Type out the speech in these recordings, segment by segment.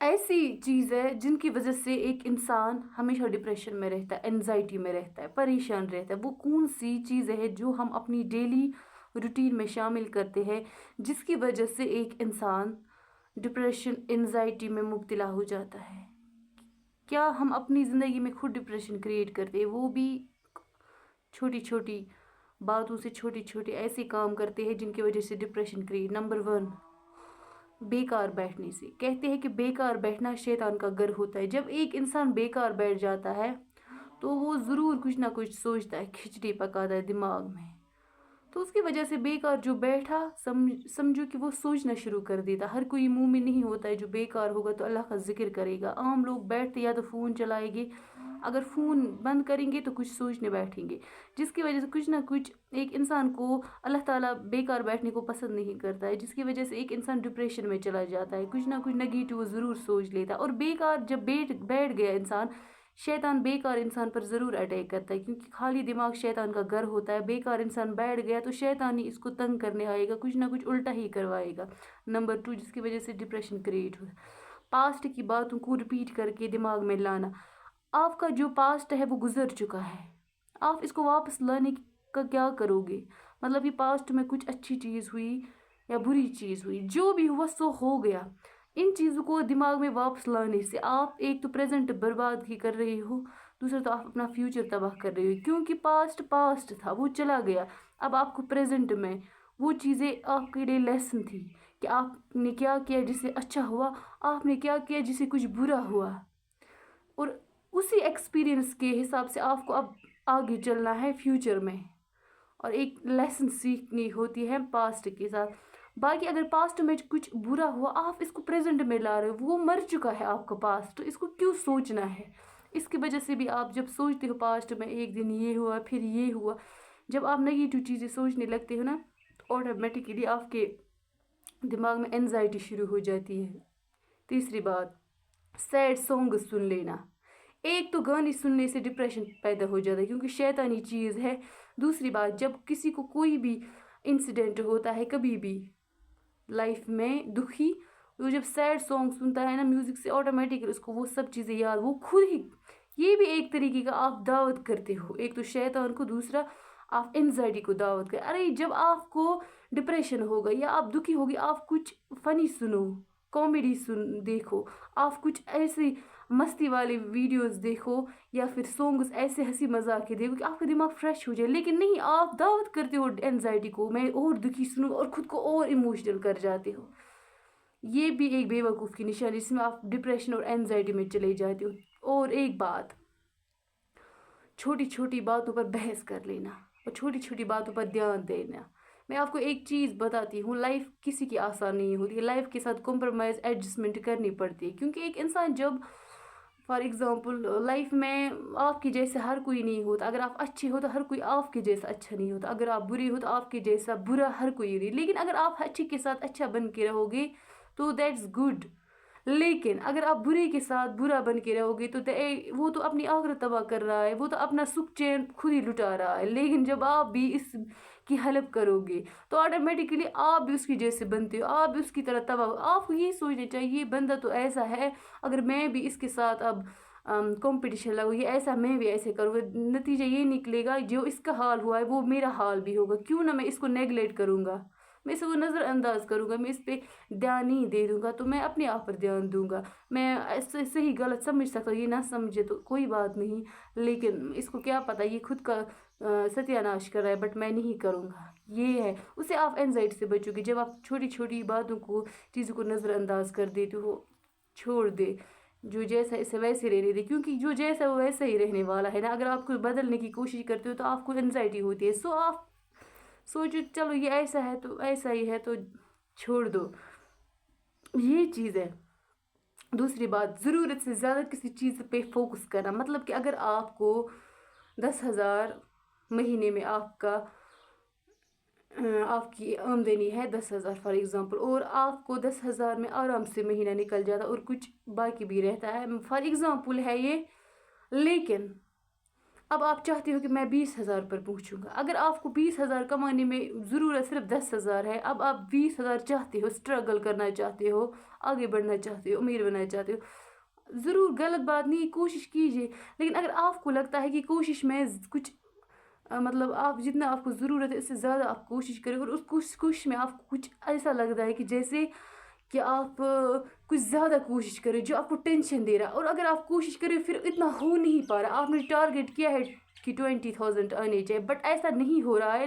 ایسی چیز ہے جن کی وجہ سے ایک انسان ہمیشہ ڈپریشن میں رہتا ہے، انزائٹی میں رہتا ہے، پریشان رہتا ہے. وہ کون سی چیزیں ہیں جو ہم اپنی ڈیلی روٹین میں شامل کرتے ہیں جس کی وجہ سے ایک انسان ڈپریشن انزائٹی میں مبتلا ہو جاتا ہے؟ کیا ہم اپنی زندگی میں خود ڈپریشن کریٹ کرتے ہیں؟ وہ بھی چھوٹی چھوٹی باتوں سے، چھوٹی چھوٹی ایسے کام کرتے ہیں جن کی وجہ سے ڈپریشن کریٹ. نمبر 1، بیکار بیٹھنے سے. کہتے ہیں کہ بیکار بیٹھنا شیطان کا گھر ہوتا ہے. جب ایک انسان بیکار بیٹھ جاتا ہے تو وہ ضرور کچھ نہ کچھ سوچتا ہے، کھچڑی پکاتا ہے دماغ میں. تو اس کی وجہ سے بیکار جو بیٹھا سمجھو کہ وہ سوچنا شروع کر دیتا. ہر کوئی مومن نہیں ہوتا ہے جو بیکار ہوگا تو اللہ کا ذکر کرے گا. عام لوگ بیٹھتے یا تو فون چلائیں گے، اگر فون بند کریں گے تو کچھ سوچنے بیٹھیں گے، جس کی وجہ سے کچھ نہ کچھ ایک انسان کو اللہ تعالیٰ بیکار بیٹھنے کو پسند نہیں کرتا ہے، جس کی وجہ سے ایک انسان ڈپریشن میں چلا جاتا ہے، کچھ نہ کچھ نگیٹیو ضرور سوچ لیتا ہے. اور بیکار جب بیٹھ گیا انسان، شیطان بیکار انسان پر ضرور اٹیک کرتا ہے، کیونکہ خالی دماغ شیطان کا گھر ہوتا ہے. بیکار انسان بیٹھ گیا تو شیطان ہی اس کو تنگ کرنے آئے گا، کچھ نہ کچھ الٹا ہی کروائے گا. نمبر 2، جس کی وجہ سے ڈپریشن کریٹ ہو، پاسٹ کی باتوں کو ریپیٹ کر کے دماغ میں لانا. آپ کا جو پاسٹ ہے وہ گزر چکا ہے، آپ اس کو واپس لانے کا کیا کرو گے؟ مطلب یہ پاسٹ میں کچھ اچھی چیز ہوئی یا بری چیز ہوئی، جو بھی ہوا سو ہو گیا. ان چیزوں کو دماغ میں واپس لانے سے آپ ایک تو پریزنٹ برباد ہی کر رہے ہو، دوسرا تو آپ اپنا فیوچر تباہ کر رہے ہو، کیونکہ پاسٹ تھا، وہ چلا گیا. اب آپ کو پریزنٹ میں وہ چیزیں آپ کے لیے لیسن تھی کہ آپ نے کیا کیا جس سے اچھا ہوا، آپ نے کیا کیا جس سے کچھ برا ہوا، اور اسی ایکسپیرئنس کے حساب سے آپ کو اب آگے چلنا ہے فیوچر میں، اور ایک لیسن سیکھنی ہوتی ہے پاسٹ کے ساتھ. باقی اگر پاسٹ میں کچھ برا ہوا، آپ اس کو پریزنٹ میں لا رہے ہو، وہ مر چکا ہے آپ کا پاسٹ، تو اس کو کیوں سوچنا ہے؟ اس کی وجہ سے بھی آپ جب سوچتے ہو پاسٹ میں ایک دن یہ ہوا پھر یہ ہوا، جب آپ نگیٹیو چیزیں سوچنے لگتے ہو نا تو آٹومیٹکلی آپ کے دماغ میں انزائٹی شروع ہو جاتی ہے. تیسری بات، سیڈ سانگ سن لینا. ایک تو گانے سننے سے ڈپریشن پیدا ہو جاتا ہے کیونکہ شیطانی چیز ہے. دوسری بات، جب کسی کو کوئی بھی انسیڈنٹ ہوتا ہے کبھی بھی لائف میں دکھی، وہ جب سیڈ سانگ سنتا ہے نا میوزک سے، آٹومیٹکلی اس کو وہ سب چیزیں یاد، وہ خود ہی. یہ بھی ایک طریقے کا آپ دعوت کرتے ہو، ایک تو شیطان کو، دوسرا آپ انزائٹی کو دعوت کریں. ارے جب آپ کو ڈپریشن ہوگا یا آپ دکھی ہوگی، آپ کچھ فنی سنو، کامیڈی دیکھو، آپ کچھ ایسی مستی والی ویڈیوز دیکھو یا پھر سانگز ایسے ہنسی مذاق کے دیکھو کہ آپ کا دماغ فریش ہو جائے. لیکن نہیں، آپ دعوت کرتے ہو انزائٹی کو، میں اور دکھی سنوں، اور خود کو اور ایموشنل کر جاتے ہو. یہ بھی ایک بے وقوف کی نشانی جس میں آپ ڈپریشن اور انزائٹی میں چلے جاتے ہو. اور ایک بات، چھوٹی چھوٹی باتوں پر بحث کر لینا اور چھوٹی چھوٹی باتوں پر دھیان دینا. میں آپ کو ایک چیز بتاتی ہوں، لائف کسی کی آسان نہیں ہوتی ہے، لائف کے ساتھ کمپرومائز ایڈجسٹمنٹ کرنی پڑتی ہے. کیونکہ ایک انسان جب فار ایگزامپل لائف میں آپ کے جیسے ہر کوئی نہیں ہوتا، اگر آپ اچھے ہو تو ہر کوئی آپ کے جیسا اچھا نہیں ہوتا، اگر آپ برے ہو تو آپ کے جیسا برا ہر کوئی نہیں. لیکن اگر آپ اچھے کے ساتھ اچھا بن کے رہو گے تو دیٹس گڈ. لیکن اگر آپ برے کے ساتھ برا بن کے رہو گے تو وہ تو اپنی آخرت تباہ کر رہا ہے، وہ تو اپنا سکھ چین خود ہی لٹا رہا ہے. لیکن جب آپ بھی اس کی ہیلپ کرو گے تو آٹومیٹکلی آپ بھی اس کی جیسے بنتے ہو، آپ بھی اس کی طرح تباہ ہو. آپ کو یہ سوچنا چاہیے یہ بندہ تو ایسا ہے، اگر میں بھی اس کے ساتھ اب کمپٹیشن لگو، یہ ایسا میں بھی ایسے کروں گا، نتیجہ یہ نکلے گا جو اس کا حال ہوا ہے وہ میرا حال بھی ہوگا. کیوں نہ میں اس کو نیگلیکٹ کروں گا، میں اس کو نظر انداز کروں گا، میں اس پہ دھیان نہیں دے دوں گا، تو میں اپنے آپ پر دھیان دوں گا. میں صحیح غلط سمجھ سکتا ہوں، یہ نہ سمجھے تو کوئی بات نہیں، لیکن اس کو کیا پتہ یہ خود کا ستیہ ناش کر رہا ہے، بٹ میں نہیں کروں گا. یہ ہے، اسے آپ اینزائٹی سے بچو گے جب آپ چھوٹی چھوٹی باتوں کو، چیزوں کو نظر انداز کر دیتے ہو. چھوڑ دے، جو جیسا اسے ویسے رہنے دے، کیونکہ جو جیسا وہ ویسا ہی رہنے والا ہے نا. اگر آپ کو بدلنے کی کوشش کرتے ہو تو آپ کو انزائٹی ہوتی ہے. سو آپ سوچو چلو یہ ایسا ہے تو ایسا ہی ہے تو چھوڑ دو. یہ چیز ہے. دوسری بات، ضرورت سے زیادہ کسی چیز پہ فوکس کرنا. مطلب کہ اگر آپ کو 10,000 مہینے میں آپ کی آمدنی ہے 10,000 فار ایگزامپل، اور آپ کو 10,000 میں آرام سے مہینہ نکل جاتا اور کچھ باقی بھی رہتا ہے فار ایگزامپل ہے یہ. لیکن اب آپ چاہتے ہو کہ میں 20,000 پر پہنچوں گا. اگر آپ کو 20,000 کمانے میں ضرورت صرف 10,000 ہے, اب آپ 20,000 چاہتے ہو, اسٹرگل کرنا چاہتے ہو, آگے بڑھنا چاہتے ہو, امیر بننا چاہتے ہو, ضرور غلط بات نہیں, کوشش کیجیے. لیکن اگر آپ کو لگتا ہے کہ کوشش میں کچھ مطلب آپ جتنا آپ کو ضرورت ہے اس سے زیادہ آپ کوشش کریں, اور اس کوشش میں آپ کو کچھ ایسا لگتا ہے کہ جیسے کہ آپ کچھ زیادہ کوشش کریں جو آپ کو ٹینشن دے رہا ہے, اور اگر آپ کوشش کریں پھر اتنا ہو نہیں پا رہا, آپ نے ٹارگیٹ کیا ہے کہ 20,000 آنے چاہیے, بٹ ایسا نہیں ہو رہا ہے,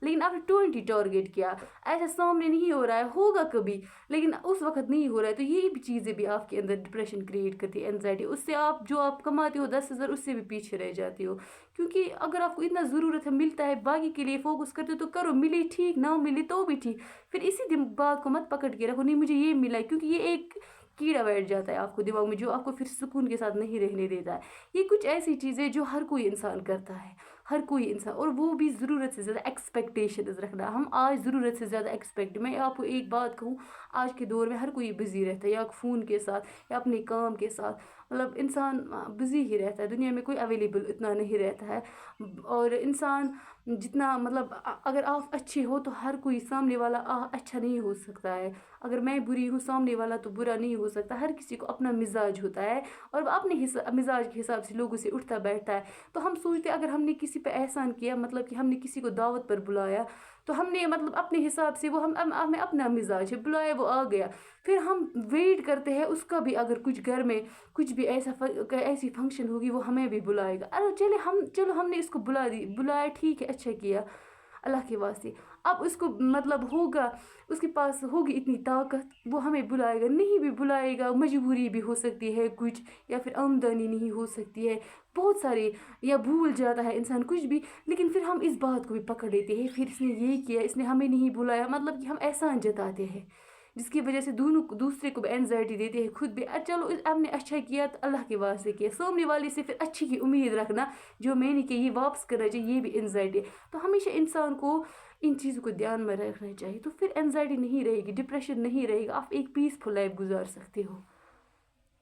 لیکن آپ نے 20 ٹارگیٹ کیا, ایسا سامنے نہیں ہو رہا ہے, ہوگا کبھی لیکن اس وقت نہیں ہو رہا ہے, تو یہ بھی چیزیں بھی آپ کے اندر ڈپریشن کریٹ کرتی ہے, اینزائٹی. اس سے آپ جو آپ کماتے ہو 10,000 اس سے بھی پیچھے رہ جاتے ہو, کیونکہ اگر آپ کو اتنا ضرورت ہے, ملتا ہے, باقی کے لیے فوکس کرتے ہو تو کرو, ملی ٹھیک, نہ ملی تو بھی ٹھیک, پھر اسی بات کو مت پکڑ کے رکھو نہیں مجھے یہ ملا ہے, کیونکہ یہ ایک کیڑا بیٹھ جاتا ہے آپ کو دماغ میں جو آپ کو پھر سکون کے ساتھ نہیں رہنے دیتا ہے. یہ کچھ ایسی چیزیں جو ہر کوئی انسان کرتا ہے, ہر کوئی انسان, اور وہ بھی ضرورت سے زیادہ ایکسپیکٹیشنز رکھنا. ہم آج ضرورت سے زیادہ میں آپ کو ایک بات کہوں, آج کے دور میں ہر کوئی بزی رہتا ہے, یا فون کے ساتھ یا اپنے کام کے ساتھ, مطلب انسان بزی ہی رہتا ہے, دنیا میں کوئی اویلیبل اتنا نہیں رہتا ہے. اور انسان جتنا مطلب اگر آپ اچھے ہو تو ہر کوئی سامنے والا اچھا نہیں ہو سکتا ہے, اگر میں بری ہوں سامنے والا تو برا نہیں ہو سکتا. ہر کسی کو اپنا مزاج ہوتا ہے, اور وہ اپنے مزاج کے حساب سے لوگوں سے اٹھتا بیٹھتا ہے. تو ہم سوچتے اگر ہم نے کسی پہ احسان کیا, مطلب کہ ہم نے کسی کو دعوت پر بلایا, تو ہم نے مطلب اپنے حساب سے وہ ہمیں اپنا مزاج ہے, بلایا وہ آ گیا, پھر ہم ویٹ کرتے ہیں اس کا بھی, اگر کچھ گھر میں کچھ بھی ایسی فنکشن ہوگی وہ ہمیں بھی بلائے گا. ارے چلو ہم نے اس کو بلایا, ٹھیک ہے, اچھا کیا اللہ کے واسطے. اب اس کو مطلب ہوگا, اس کے پاس ہوگی اتنی طاقت, وہ ہمیں بلائے گا, نہیں بھی بلائے گا, مجبوری بھی ہو سکتی ہے کچھ, یا پھر آمدنی نہیں ہو سکتی ہے, بہت سارے, یا بھول جاتا ہے انسان کچھ بھی. لیکن پھر ہم اس بات کو بھی پکڑ لیتے ہیں, پھر اس نے یہ کیا, اس نے ہمیں نہیں بلایا, مطلب کہ ہم احسان جتاتے ہیں, جس کی وجہ سے دوسرے کو بھی اینزائٹی دیتے ہیں, خود بھی چلو ہم نے اچھا کیا تو اللہ کے واسطے کیا, سامنے والے سے پھر اچھی کی امید رکھنا جو میں نے کیا یہ واپس کرنا چاہیے, یہ بھی اینزائٹی. تو ہمیشہ انسان کو ان چیزوں کو دھیان میں رکھنا چاہیے, تو پھر اینزائٹی نہیں رہے گی, ڈپریشن نہیں رہے گا, آپ ایک پیسفل لائف گزار سکتے ہو.